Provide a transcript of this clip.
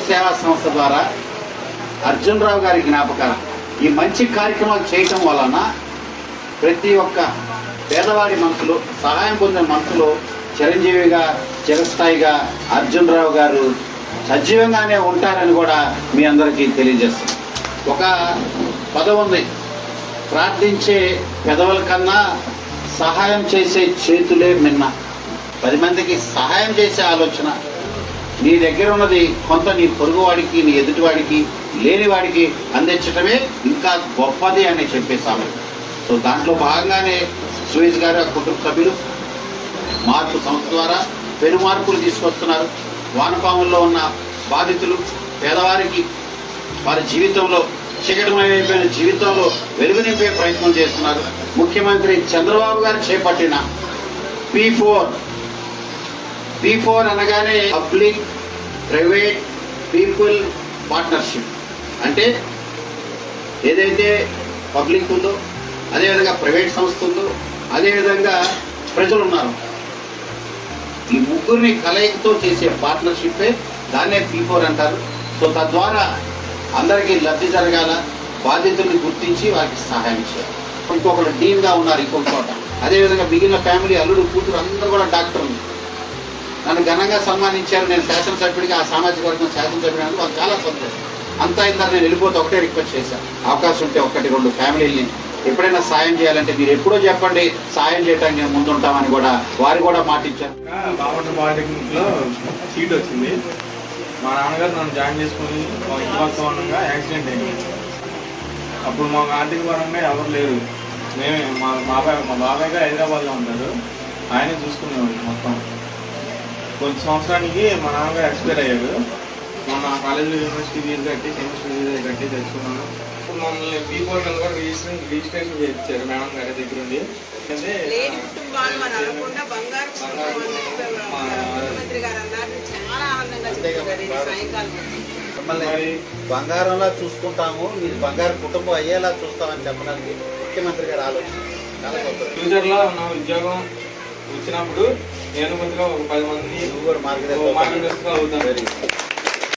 సేవా సంస్థ ద్వారా అర్జున్ రావు గారి జ్ఞాపకాలు ఈ మంచి కార్యక్రమాలు చేయటం వలన ప్రతి ఒక్క పేదవాడి మనసులో సహాయం పొందిన మనసులో చిరంజీవిగా చిరస్థాయిగా అర్జున్ రావు గారు సజీవంగానే ఉంటారని కూడా మీ అందరికీ తెలియజేస్తాం. ఒక పదం ఉంది, ప్రార్థించే పెదవుల కన్నా సహాయం చేసే చేతులే మిన్న. 10 మందికి సహాయం చేసే ఆలోచన, నీ దగ్గర ఉన్నది కొంత నీ పొరుగువాడికి నీ ఎదుటివాడికి లేనివాడికి అందించటమే ఇంకా గొప్పది అని చెప్పేసాము. సో దాంట్లో భాగంగానే సురేష్ గారు కుటుంబ సభ్యులు మార్పు సంస్థ ద్వారా పెను మార్పులు తీసుకొస్తున్నారు. వానపాముల్లో ఉన్న బాధితులు పేదవారికి వారి జీవితంలో చీకటమయమైపోయిన జీవితంలో వెలుగు నింపే ప్రయత్నం చేస్తున్నారు. ముఖ్యమంత్రి చంద్రబాబు గారు చేపట్టిన P4 అనగానే పబ్లిక్ ప్రైవేట్ పీపుల్ పార్ట్నర్షిప్. అంటే ఏదైతే పబ్లిక్ ఉందో, అదేవిధంగా ప్రైవేట్ సంస్థ ఉందో, అదేవిధంగా ప్రజలు ఉన్నారు, ఈ ముగ్గురిని కలయికతో చేసే పార్ట్నర్షిప్పే దాన్నే P4 అంటారు. సో తద్వారా అందరికీ లబ్ధి జరగాల, బాధితుల్ని గుర్తించి వారికి సహాయం చేయాలి. ఇంకొకరు డీన్గా ఉన్నారు ఇంకొక చోట, అదేవిధంగా మిగిలిన ఫ్యామిలీ అల్లుడు కూతురు అందరూ కూడా డాక్టర్లు నన్ను ఘనంగా సన్మానించారు. నేను శాసనసభ్యుడిగా ఆ సామాజిక వర్గం శాసనసభ్యుడు వాళ్ళు చాలా సంతోషం. అంతా ఇందాక నేను వెళ్ళిపోతే ఒకటే రిక్వెస్ట్ చేశాను, అవకాశం ఉంటే 1-2 ఫ్యామిలీని ఎప్పుడైనా సాయం చేయాలంటే మీరు ఎప్పుడో చెప్పండి, సాయం చేయడానికి నేను ముందుంటామని కూడా వారు కూడా మాటిచ్చారు. బాపట్ల పాలిటెక్నిక్లో సీట్ వచ్చింది. మా నాన్నగారు నన్ను జాయిన్ చేసుకుని వాస్తవంగా యాక్సిడెంట్ అయింది. అప్పుడు మాకు ఆర్థిక పరంగా ఎవరు లేరు. మేమే మా బాబాయ్ గారు హైదరాబాద్లో ఉంటారు, ఆయనే చూసుకునేవాడు మొత్తం. కొంచెం సంవత్సరానికి మా నాన్నగారు ఎక్స్పైర్ అయ్యారు. మొన్న కాలేజీలో యూనివర్సిటీ ఫీజు కట్టి సెమిస్టర్ ఫీజు కట్టి తెచ్చుకున్నాను. ఇప్పుడు మమ్మల్ని P4 కింద కూడా రిజిస్ట్రేషన్ చేయించారు మేడం గారి దగ్గర నుండి. మిమ్మల్ని బంగారంలా చూసుకుంటాము, మీరు బంగారు కుటుంబం అయ్యేలా చూస్తామని చెప్పడానికి ముఖ్యమంత్రి గారు ఆలోచన చాలా గొప్ప. ఫ్యూచర్లో నా ఉద్యోగం వచ్చినప్పుడు నేను కొద్దిగా ఒక 10 మంది మార్గదర్శకులు అవుతాను.